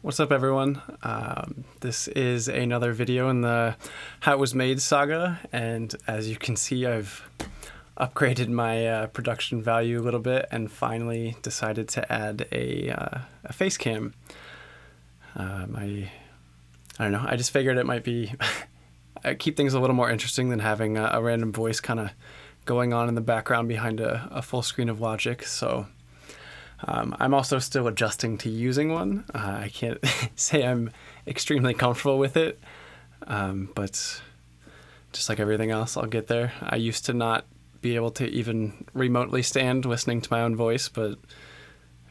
What's up, everyone? This is another video in the How It Was Made saga, and as you can see, I've upgraded my production value a little bit and finally decided to add a face cam. I don't know, I just figured it might be keep things a little more interesting than having a random voice kind of going on in the background behind a full screen of Logic. So I'm also still adjusting to using one. I can't say I'm extremely comfortable with it, but just like everything else, I'll get there. I used to not be able to even remotely stand listening to my own voice, but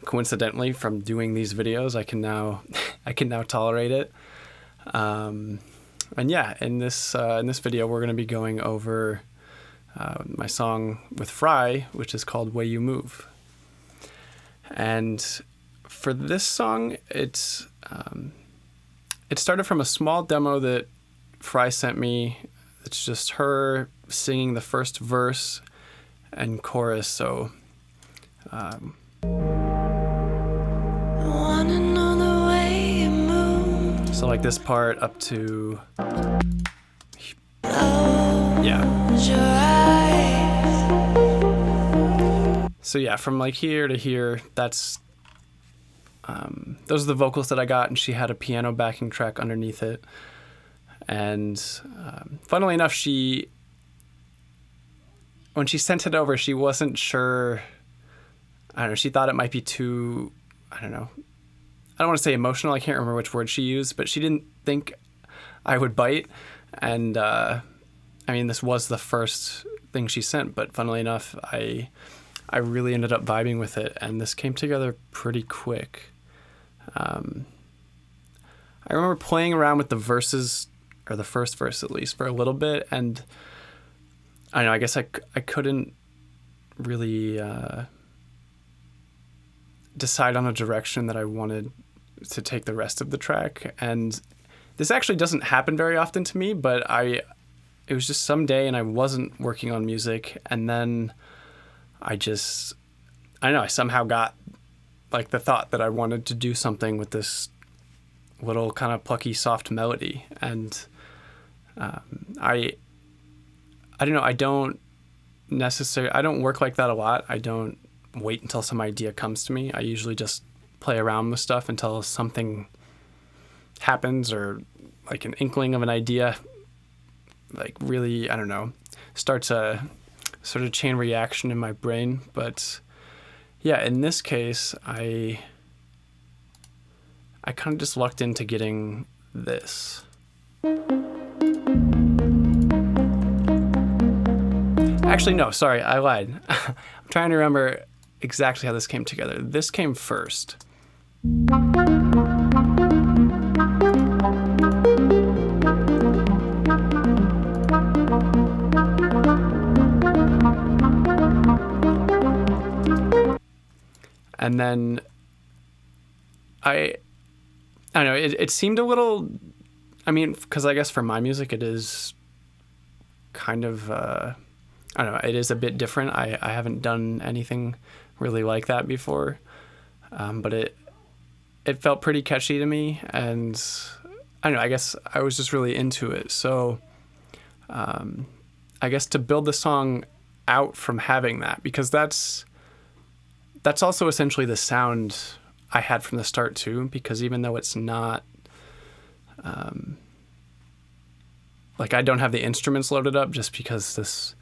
coincidentally, from doing these videos, I can now tolerate it. And yeah, in this video, we're going to be going over my song with Frye, which is called "Way You Move." And for this song, it started from a small demo that Frye sent me. It's just her singing the first verse and chorus. So, I wanna know the way you move. So like this part up to Close your eyes. So yeah, from like here to here, that's those are the vocals that I got, and she had a piano backing track underneath it. And funnily enough, when she sent it over, she wasn't sure. I don't know. She thought it might be too, I don't know. I don't want to say emotional. I can't remember which word she used, but she didn't think I would bite. And I mean, this was the first thing she sent, but funnily enough, I really ended up vibing with it, and this came together pretty quick. I remember playing around with the verses, or the first verse at least, for a little bit, and I don't know, I guess I couldn't really decide on a direction that I wanted to take the rest of the track. And this actually doesn't happen very often to me, but it was just some day and I wasn't working on music, and then I somehow got like the thought that I wanted to do something with this little kind of plucky, soft melody. And I don't know, I don't work like that a lot. I don't wait until some idea comes to me. I usually just play around with stuff until something happens, or like an inkling of an idea, like really, I don't know, starts a sort of chain reaction in my brain. But yeah, in this case, I kind of just lucked into getting this. Actually, no, sorry, I lied. I'm trying to remember exactly how this came together. This came first. And then I don't know, it seemed a little, I mean, because I guess for my music it is kind of, I don't know, it is a bit different. I haven't done anything really like that before, but it felt pretty catchy to me, and I don't know, I guess I was just really into it. So I guess to build the song out from having that, because that's also essentially the sound I had from the start too, because even though it's not, like I don't have the instruments loaded up, just because this,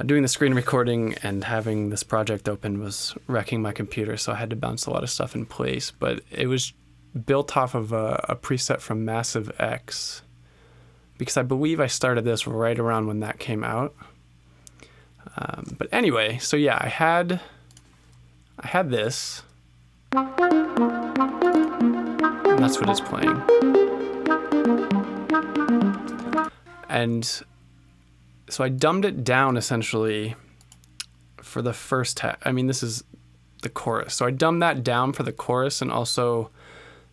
doing the screen recording and having this project open was wrecking my computer, so I had to bounce a lot of stuff in place. But it was built off of a preset from Massive X, because I believe I started this right around when that came out. But anyway, so yeah, I had this, and that's what it's playing. And so I dumbed it down essentially for the first half. I mean, this is the chorus. So I dumbed that down for the chorus, and also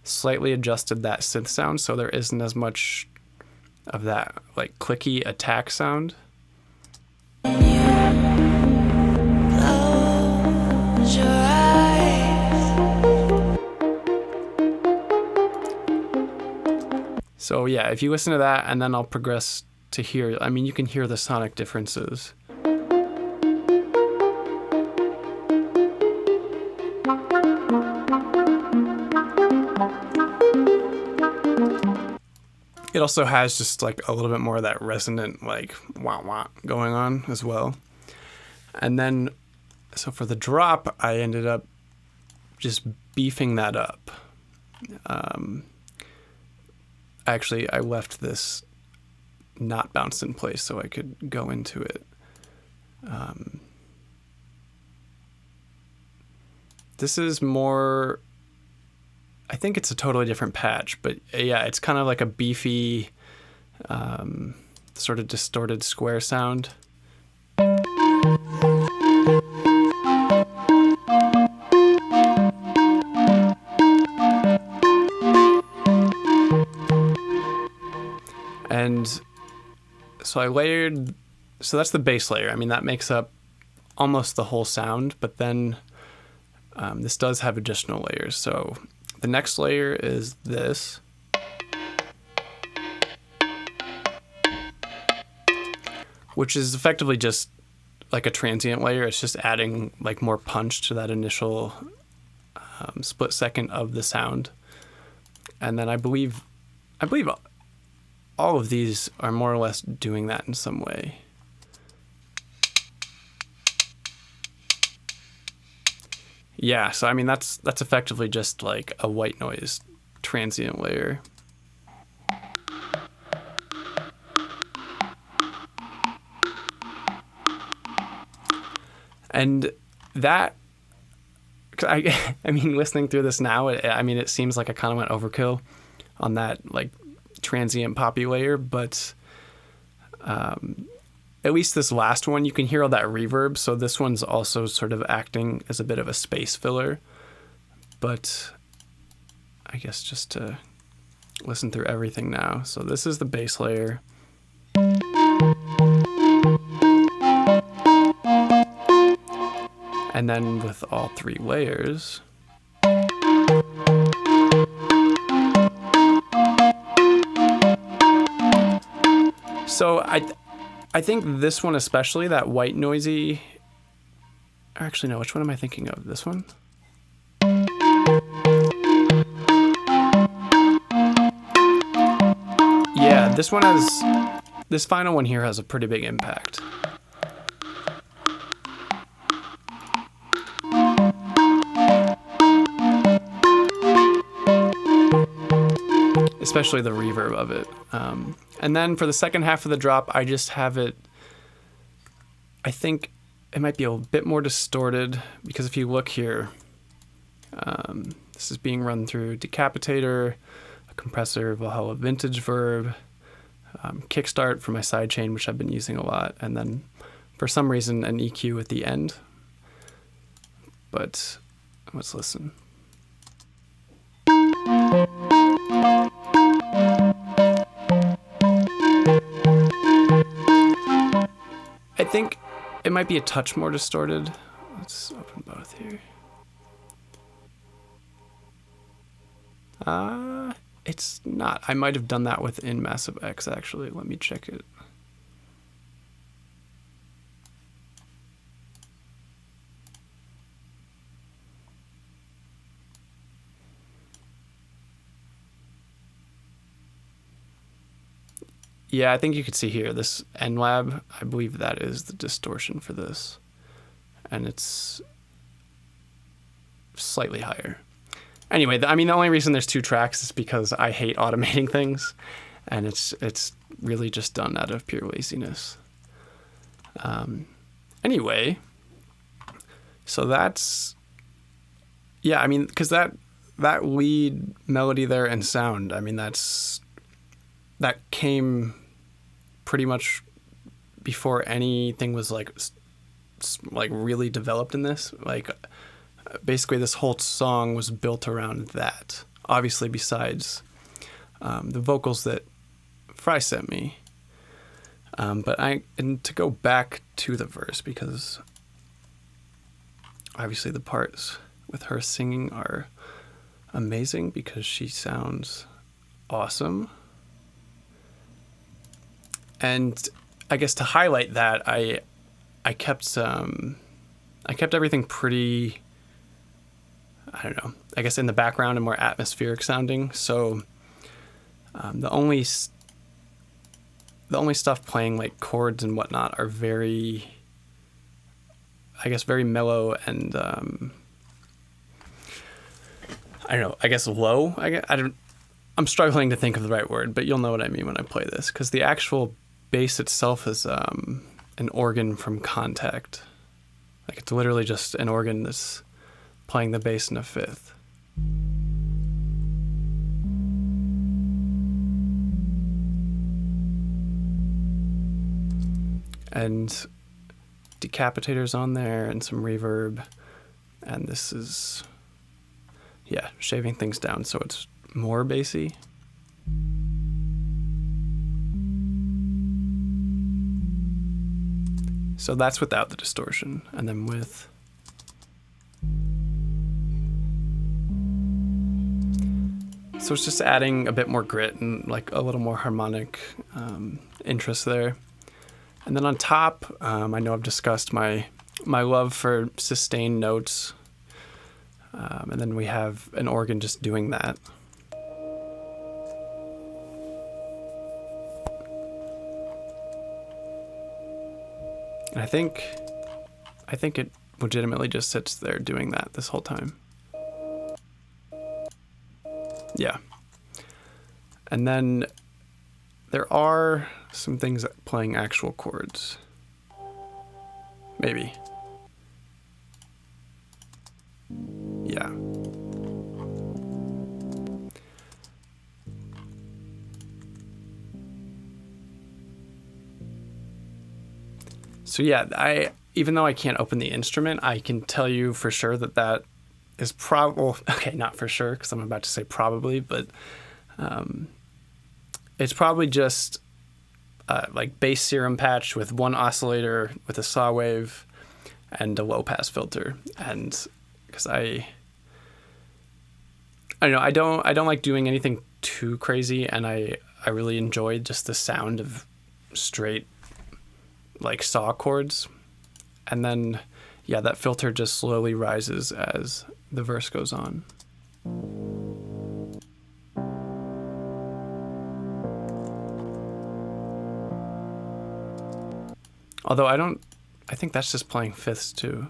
slightly adjusted that synth sound so there isn't as much of that like clicky attack sound. Close your eyes. So yeah, if you listen to that and then I'll progress to here, I mean, you can hear the sonic differences. It also has just like a little bit more of that resonant like wah wah going on as well. And then, so for the drop, I ended up just beefing that up. Actually, I left this not bounced in place so I could go into it. This is more, I think it's a totally different patch, but yeah, it's kind of like a beefy, sort of distorted square sound. And so I layered, so that's the bass layer. I mean, that makes up almost the whole sound, but then this does have additional layers. So the next layer is this. Which is effectively just like a transient layer. It's just adding like more punch to that initial split second of the sound. And then I believe all of these are more or less doing that in some way. Yeah, so I mean that's effectively just like a white noise transient layer. And that, I mean, listening through this now, it seems like I kind of went overkill on that like transient poppy layer, but at least this last one, you can hear all that reverb. So this one's also sort of acting as a bit of a space filler. But I guess just to listen through everything now. So this is the bass layer. And then with all three layers, so I think this one especially, that white noisy, actually no, which one am I thinking of? This one? Yeah, this final one here has a pretty big impact. Especially the reverb of it. And then for the second half of the drop, I just have it, I think it might be a bit more distorted, because if you look here, this is being run through Decapitator, a compressor, Valhalla Vintage Verb, Kickstart for my sidechain, which I've been using a lot, and then for some reason an EQ at the end. But let's listen. I think it might be a touch more distorted. Let's open both here. It's not. I might have done that within Massive X, actually. Let me check it. Yeah, I think you could see here, this NLab, I believe that is the distortion for this. And it's slightly higher. Anyway, I mean, the only reason there's two tracks is because I hate automating things. And it's really just done out of pure laziness. Anyway, so that's, yeah, I mean, because that lead melody there and sound, I mean, that came pretty much before anything was like really developed in this. Like basically this whole song was built around that, obviously besides the vocals that Frye sent me. But and to go back to the verse, because obviously the parts with her singing are amazing because she sounds awesome. And I guess to highlight that, I kept everything pretty, I don't know, I guess in the background and more atmospheric sounding. So the only stuff playing like chords and whatnot are very, I guess, very mellow and I don't know, I guess low. I'm struggling to think of the right word, but you'll know what I mean when I play this, because the actual bass itself is an organ from Contact. Like, it's literally just an organ that's playing the bass in a fifth. And Decapitator's on there and some reverb. And this is, yeah, shaving things down so it's more bassy. So that's without the distortion. And then with, so it's just adding a bit more grit and like a little more harmonic interest there. And then on top, I know I've discussed my love for sustained notes. And then we have an organ just doing that. And I think it legitimately just sits there doing that this whole time. Yeah. And then there are some things playing actual chords. Maybe. Yeah. So yeah, even though I can't open the instrument, I can tell you for sure that is probably, okay, not for sure, because I'm about to say probably, but it's probably just like bass serum patch with one oscillator with a saw wave and a low pass filter. And because I don't know, I don't like doing anything too crazy, and I really enjoyed just the sound of straight like saw chords. And then yeah, that filter just slowly rises as the verse goes on. Although I think that's just playing fifths too.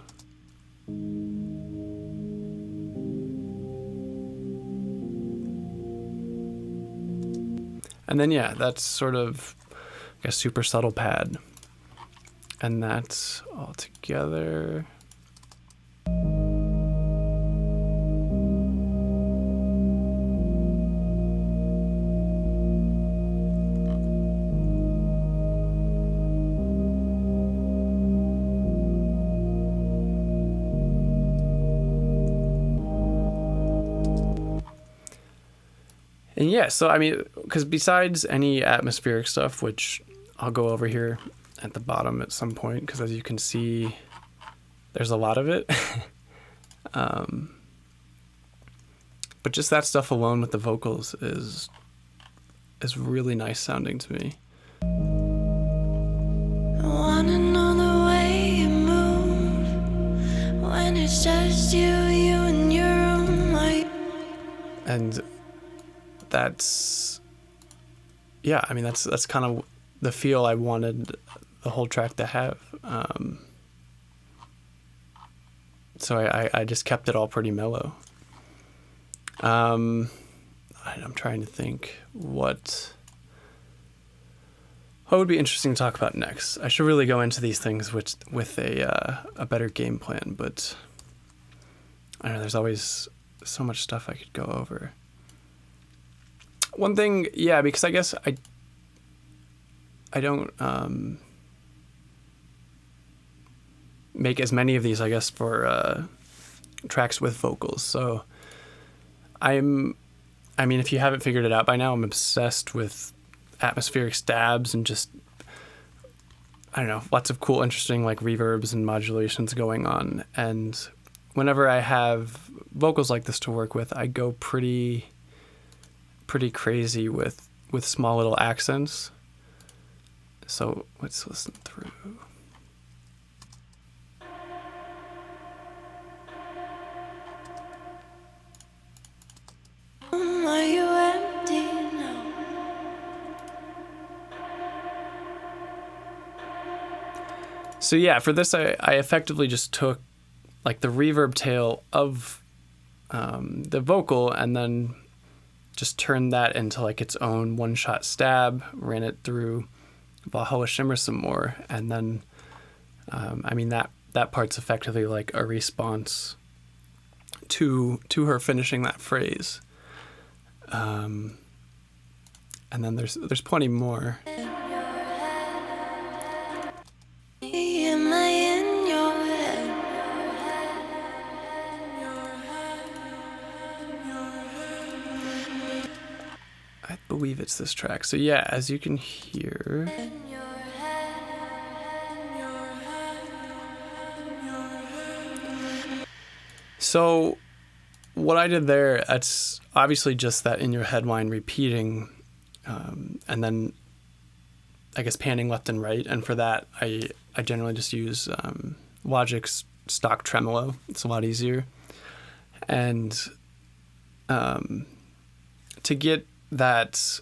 And then yeah, that's sort of a super subtle pad. And that's all together. And yeah, so I mean, because besides any atmospheric stuff, which I'll go over here at the bottom at some point, because as you can see, there's a lot of it. But just that stuff alone with the vocals is really nice sounding to me. I wanna know the way you move when it's just you and your own light. And that's, yeah, I mean, that's kind of the feel I wanted the whole track to have. So I just kept it all pretty mellow. I'm trying to think what would be interesting to talk about next. I should really go into these things with a better game plan, but I don't know, there's always so much stuff I could go over. One thing, yeah, because I guess I don't make as many of these, I guess, for tracks with vocals. So I mean, if you haven't figured it out by now, I'm obsessed with atmospheric stabs and just, I don't know, lots of cool, interesting like reverbs and modulations going on. And whenever I have vocals like this to work with, I go pretty crazy with small little accents. So let's listen through. Are you empty now? So yeah, for this I effectively just took like the reverb tail of the vocal and then just turned that into like its own one-shot stab, ran it through Valhalla Shimmer some more, and then I mean that part's effectively like a response to her finishing that phrase. And then there's plenty more. Am I in your head? I believe it's this track. So yeah, as you can hear. So what I did there, that's obviously just that in your head line repeating, and then I guess panning left and right. And for that, I generally just use Logic's stock tremolo. It's a lot easier. And to get that,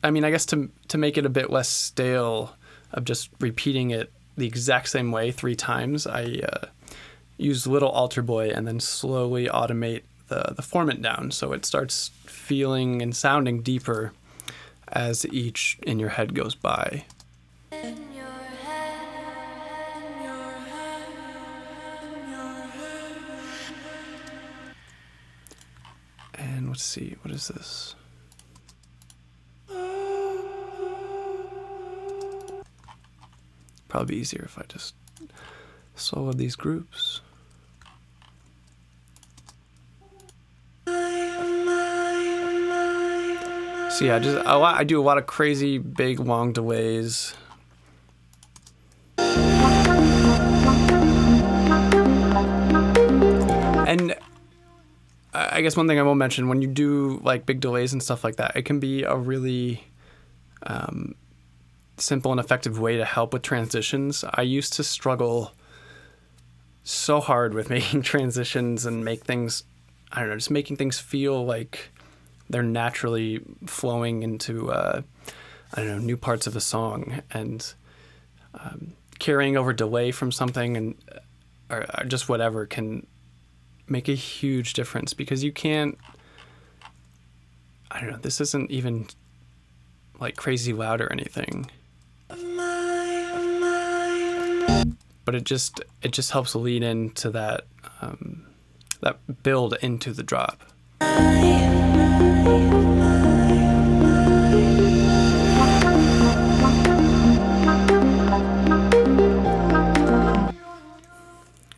I mean, I guess to make it a bit less stale of just repeating it the exact same way 3 times, I use Little Altar Boy and then slowly automate the formant down so it starts feeling and sounding deeper as each in your head goes by. And let's see, what is this? Probably easier if I just solo these groups. So yeah, I do a lot of crazy big long delays. And I guess one thing I will mention, when you do like big delays and stuff like that, it can be a really simple and effective way to help with transitions. I used to struggle so hard with making transitions and make things, I don't know, just making things feel like they're naturally flowing into, I don't know, new parts of the song, and carrying over delay from something and or just whatever can make a huge difference, because you can't, I don't know, this isn't even like crazy loud or anything, but it just helps lead into that that build into the drop.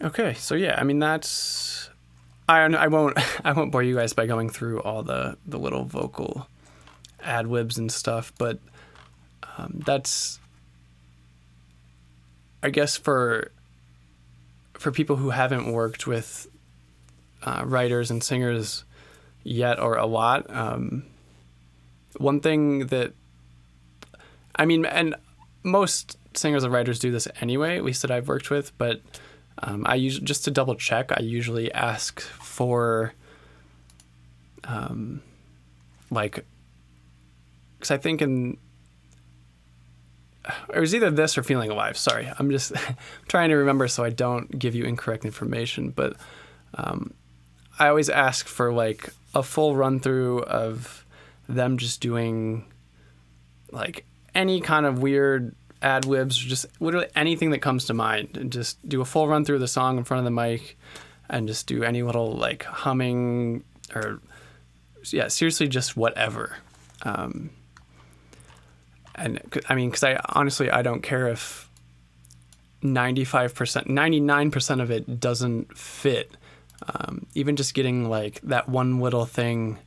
Okay, so yeah, I mean that's, I won't bore you guys by going through all the little vocal ad-libs and stuff, but that's, I guess for people who haven't worked with writers and singers yet or a lot, one thing that, I mean, and most singers and writers do this anyway, at least that I've worked with, but I usually, just to double check, I usually ask for like, because I think it was either this or Feeling Alive. Sorry, I'm just trying to remember so I don't give you incorrect information. But I always ask for like a full run through of them just doing like any kind of weird ad-libs, just literally anything that comes to mind, and just do a full run through the song in front of the mic and just do any little like humming or, yeah, seriously, just whatever. And I mean, because I honestly, I don't care if 95%, 99% of it doesn't fit. Even just getting like that one little thing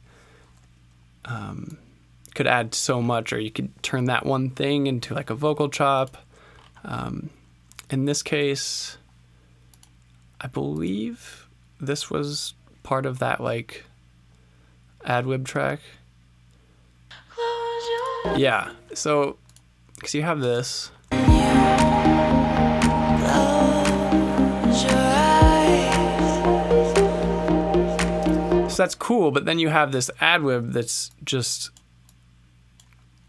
could add so much, or you could turn that one thing into like a vocal chop. In this case, I believe this was part of that like ad-lib track. Yeah, so because you have this. Close your eyes. So that's cool, but then you have this ad-lib that's just,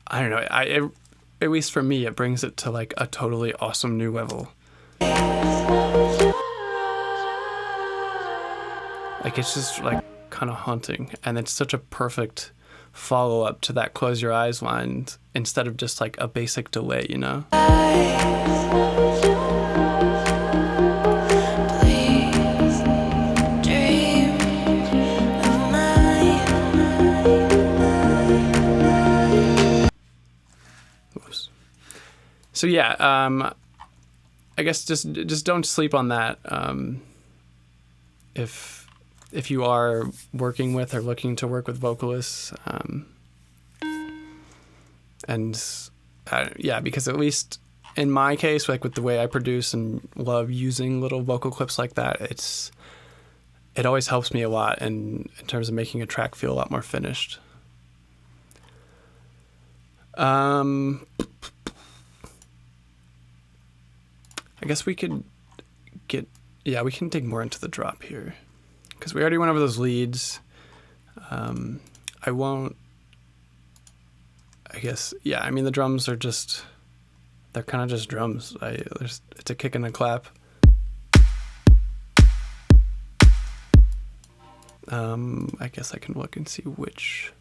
I don't know, at least for me, it brings it to like a totally awesome new level. Like it's just like kind of haunting, and it's such a perfect follow-up to that close your eyes line instead of just like a basic delay, you know? Please dream of mine. Whoops. So yeah, I guess just don't sleep on that. If you are working with or looking to work with vocalists, because at least in my case, like with the way I produce and love using little vocal clips like that, it always helps me a lot in terms of making a track feel a lot more finished. I guess we can dig more into the drop here, because we already went over those leads. The drums are they're kind of just drums. It's a kick and a clap. I guess I can look and see which.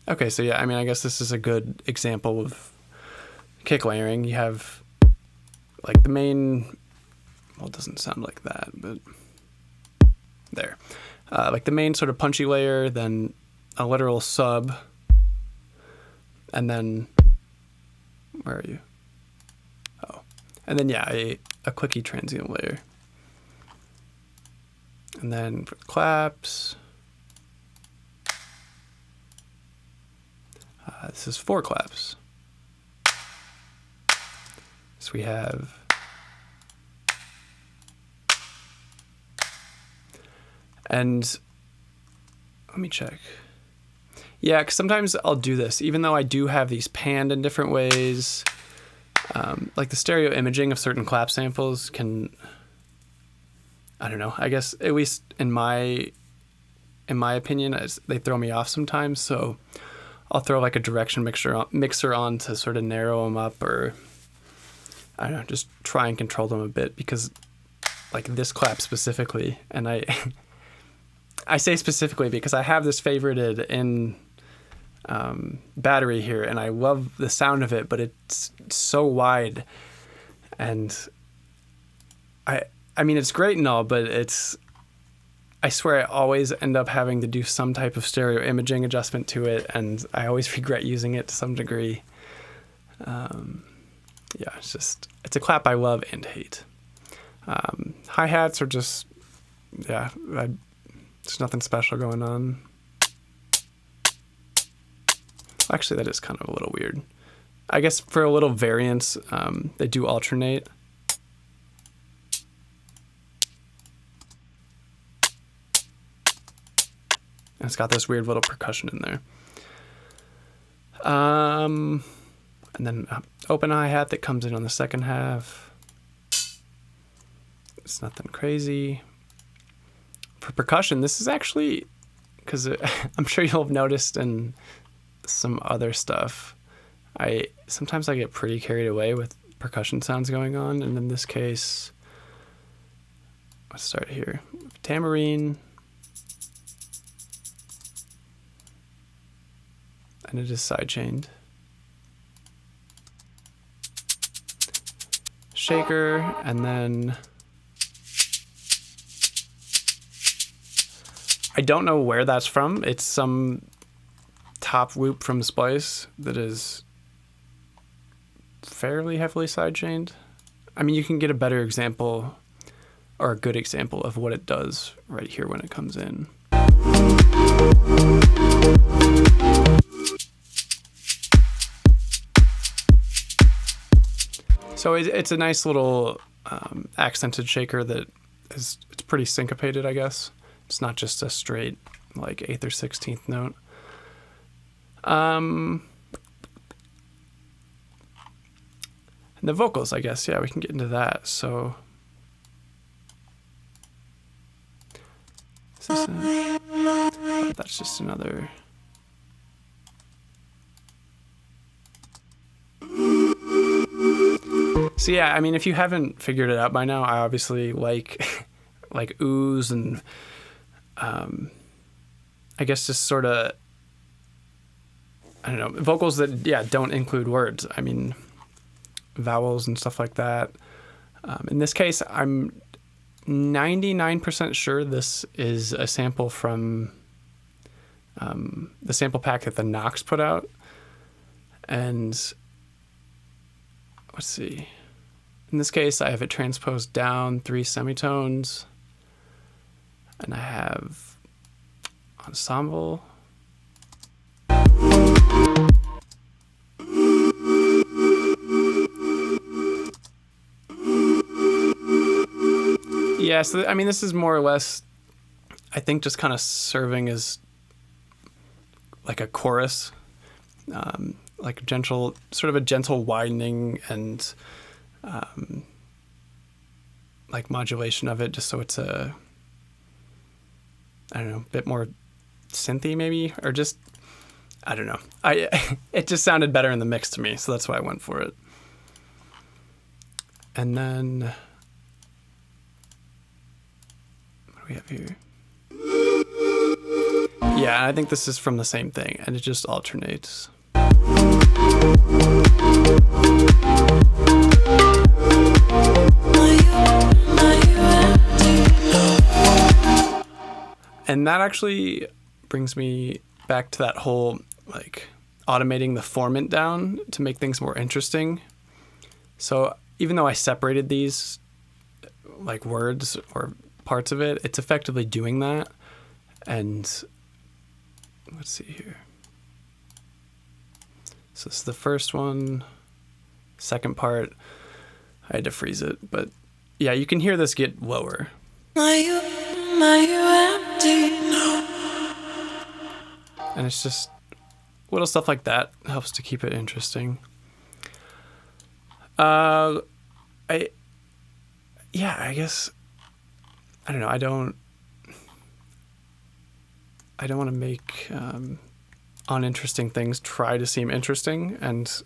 Okay, so yeah, I guess this is a good example of kick layering. You have like the main, well, it doesn't sound like that, but there. Like the main sort of punchy layer, then a literal sub, and then, where are you? Oh, and then yeah, a clicky transient layer. And then for the claps, this is 4 claps. So we have and let me check. Yeah, because sometimes I'll do this, even though I do have these panned in different ways. Like the stereo imaging of certain clap samples can, I don't know, I guess at least in my opinion, they throw me off sometimes. So I'll throw like a direction mixer on to sort of narrow them up, or I don't know, just try and control them a bit, because like this clap specifically, and I say specifically because I have this favorited in battery here, and I love the sound of it, but it's so wide, and I mean it's great and all, but I swear I always end up having to do some type of stereo imaging adjustment to it, and I always regret using it to some degree. Yeah, it's a clap I love and hate. Hi-hats are just, yeah, there's nothing special going on. Actually, that is kind of a little weird. I guess for a little variance, they do alternate. And it's got this weird little percussion in there. And then open hi-hat that comes in on the second half. It's nothing crazy. For percussion, this is actually, because I'm sure you'll have noticed in some other stuff, sometimes I get pretty carried away with percussion sounds going on, and in this case, let's start here. Tambourine. And it is sidechained. Shaker, and then I don't know where that's from. It's some top loop from Splice that is fairly heavily sidechained. I mean, you can get a better example or a good example of what it does right here when it comes in. So it's a nice little accented shaker that it's pretty syncopated, I guess. It's not just a straight like 8th or 16th note. And the vocals, I guess, yeah, we can get into that. So that's just another. So yeah, I mean, if you haven't figured it out by now, I obviously like like oohs and I guess just sort of, I don't know, vocals that, yeah, don't include words. I mean, vowels and stuff like that. In this case, I'm 99% sure this is a sample from the sample pack that the Knox put out. And let's see. In this case, I have it transposed down 3 semitones. And I have ensemble. Yeah, so I mean, this is more or less, I think, just kind of serving as like a chorus, like a gentle, sort of a gentle widening and like modulation of it, just so it's a, I don't know, a bit more synthy maybe, or just, I don't know. It just sounded better in the mix to me, so that's why I went for it. And then what do we have here? Yeah, I think this is from the same thing, and it just alternates. And that actually brings me back to that whole, like, automating the formant down to make things more interesting. So even though I separated these, like, words or parts of it, it's effectively doing that. And let's see here. So this is the first one. Second part, I had to freeze it. But yeah, you can hear this get lower. And it's just little stuff like that helps to keep it interesting. I guess, I don't know. I don't want to make uninteresting things try to seem interesting. And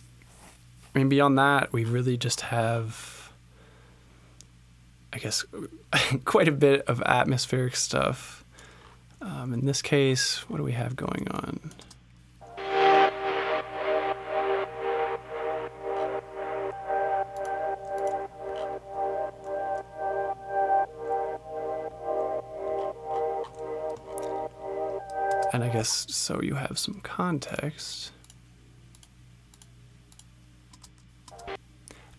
I mean, beyond that, we really just have, I guess, quite a bit of atmospheric stuff. In this case, what do we have going on? And I guess so you have some context.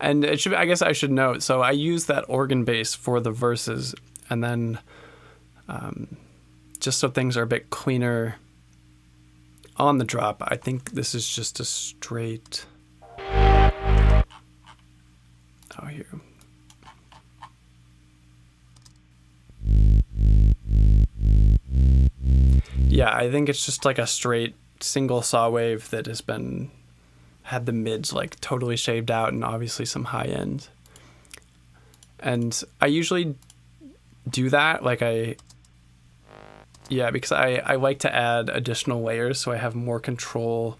And it should, I guess I should note, so I use that organ bass for the verses, and then just so things are a bit cleaner on the drop, I think this is just a straight, oh, here. Yeah, I think it's just like a straight single saw wave that has been, had the mids like totally shaved out and obviously some high end. And I usually do that, like because I like to add additional layers so I have more control.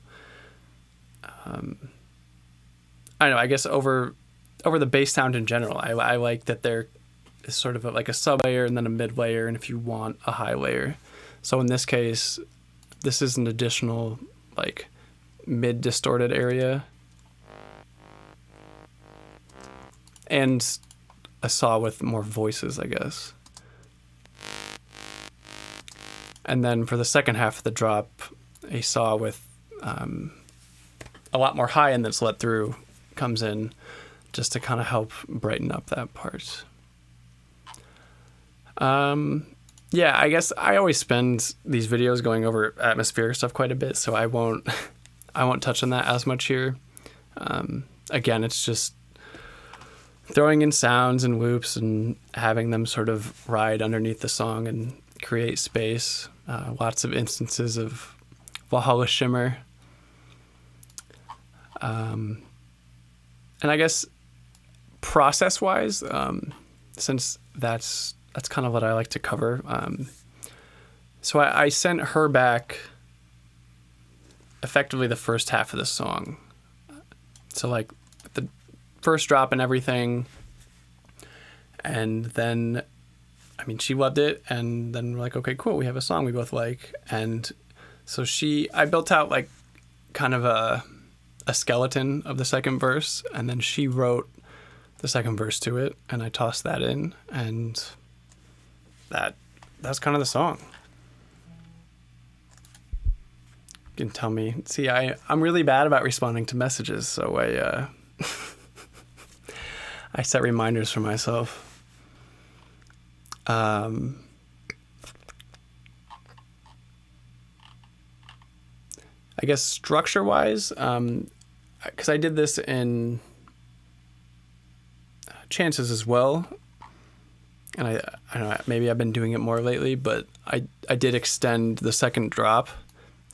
I don't know, I guess over the bass sound in general. I like that there is sort of like a sub layer and then a mid layer, and if you want a high layer. So in this case, this is an additional like mid distorted area. And a saw with more voices, I guess. And then for the second half of the drop, a saw with a lot more high end that's let through comes in just to kind of help brighten up that part. Yeah, I guess I always spend these videos going over atmospheric stuff quite a bit, so I won't touch on that as much here. Again, it's just throwing in sounds and loops and having them sort of ride underneath the song and create space. Lots of instances of Valhalla shimmer. And I guess process-wise, since that's kind of what I like to cover. So I sent her back effectively the first half of the song. So like the first drop and everything. And then, I mean, she loved it. And then we're like, okay, cool. We have a song we both like. And so I built out like kind of a skeleton of the second verse. And then she wrote the second verse to it. And I tossed that in. And that's kind of the song. You can tell me. See, I'm really bad about responding to messages, so I set reminders for myself. I guess structure-wise, because I did this in Chances as well, and I don't know, maybe I've been doing it more lately, but I did extend the second drop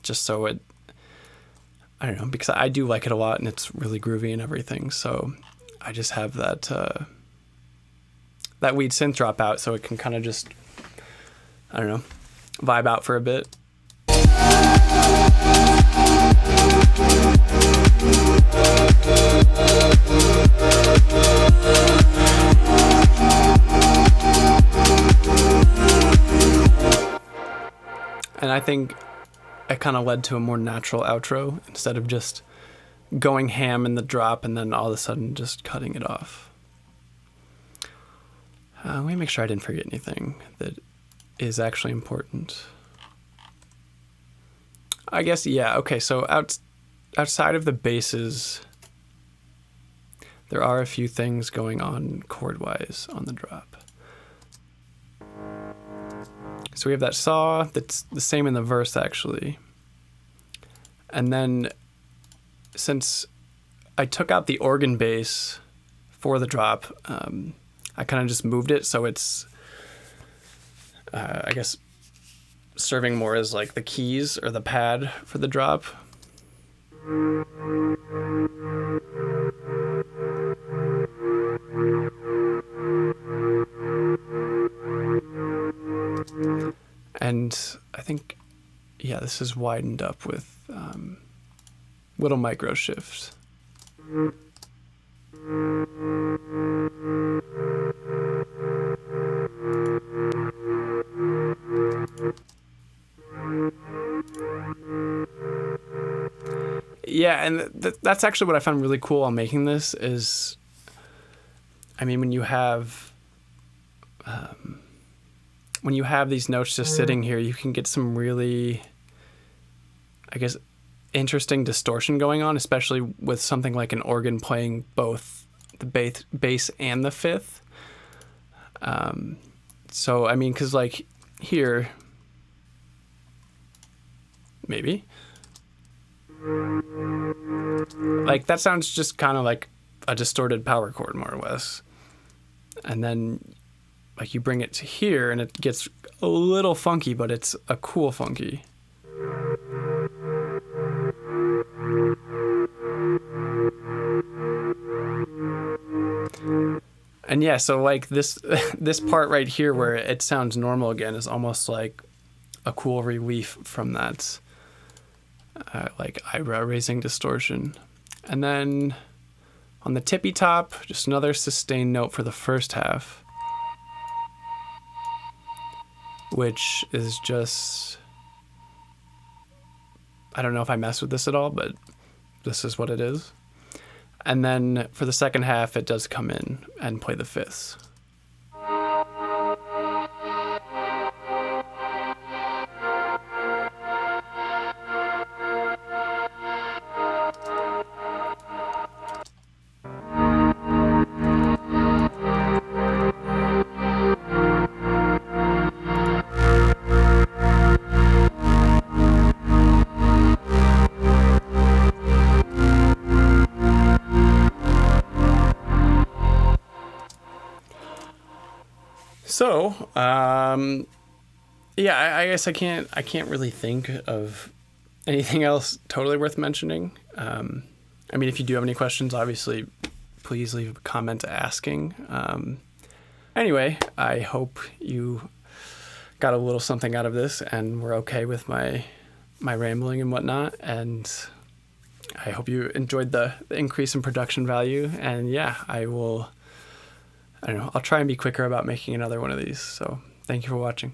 just so I don't know, because I do like it a lot and it's really groovy and everything. So I just have that lead synth drop out so it can kind of just, I don't know, vibe out for a bit. And I think it kind of led to a more natural outro instead of just going ham in the drop and then all of a sudden just cutting it off. Let me make sure I didn't forget anything that is actually important. I guess, yeah, okay, so outside of the basses, there are a few things going on chord-wise on the drop. So we have that saw that's the same in the verse, actually. And then since I took out the organ bass for the drop, I kind of just moved it so it's, I guess, serving more as like the keys or the pad for the drop. And I think, yeah, this is widened up with little micro shifts. Yeah, and that's actually what I found really cool on making this is, I mean, when you have these notes just sitting here, you can get some really, I guess, interesting distortion going on, especially with something like an organ playing both the bass and the fifth. So, I mean, because like here, maybe, like that sounds just kind of like a distorted power chord, more or less. And then like you bring it to here and it gets a little funky, but it's a cool funky. And yeah, so like this part right here where it sounds normal again is almost like a cool relief from that like eyebrow raising distortion. And then on the tippy top, just another sustained note for the first half, which is just, I don't know if I mess with this at all, but this is what it is. And then for the second half, it does come in and play the fifths. So, yeah, I guess I can't really think of anything else totally worth mentioning. I mean, if you do have any questions, obviously, please leave a comment asking. Anyway, I hope you got a little something out of this and were okay with my rambling and whatnot. And I hope you enjoyed the increase in production value. And yeah, I don't know, I'll try and be quicker about making another one of these. So thank you for watching.